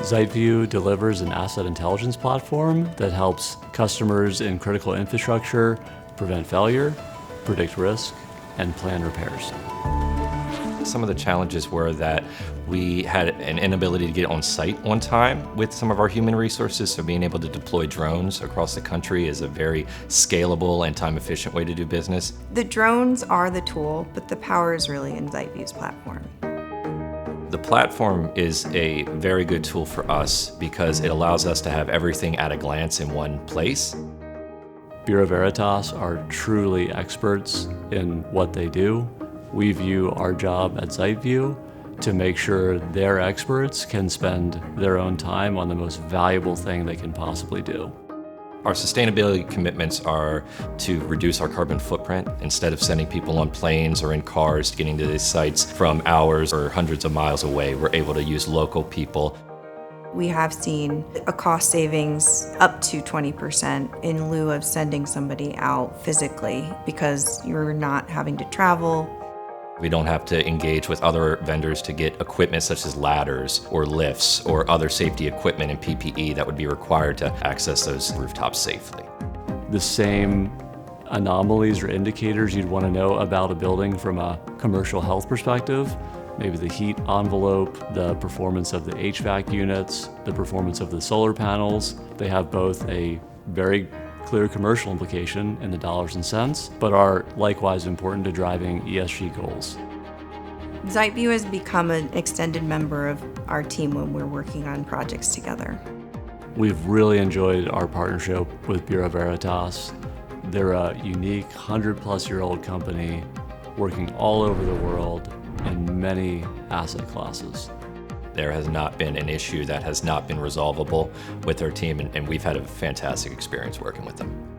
Zeitview delivers an asset intelligence platform that helps customers in critical infrastructure prevent failure, predict risk, and plan repairs. Some of the challenges were that we had an inability to get on site on time with some of our human resources, so being able to deploy drones across the country is a very scalable and time-efficient way to do business. The drones are the tool, but the power is really in Zeitview's platform. The platform is a very good tool for us because it allows us to have everything at a glance in one place. Bureau Veritas are truly experts in what they do. We view our job at Zeitview to make sure their experts can spend their own time on the most valuable thing they can possibly do. Our sustainability commitments are to reduce our carbon footprint. Instead of sending people on planes or in cars getting to these sites from hours or hundreds of miles away, we're able to use local people. We have seen a cost savings up to 20% in lieu of sending somebody out physically because you're not having to travel. We don't have to engage with other vendors to get equipment such as ladders or lifts or other safety equipment and PPE that would be required to access those rooftops safely. The same anomalies or indicators you'd want to know about a building from a commercial health perspective, maybe the heat envelope, the performance of the HVAC units, the performance of the solar panels. They have both a very clear commercial implication in the dollars and cents, but are likewise important to driving ESG goals. Zeitview has become an extended member of our team when we're working on projects together. We've really enjoyed our partnership with Bureau Veritas. They're a unique 100-plus-year-old company working all over the world in many asset classes. There has not been an issue that has not been resolvable with our team, and we've had a fantastic experience working with them.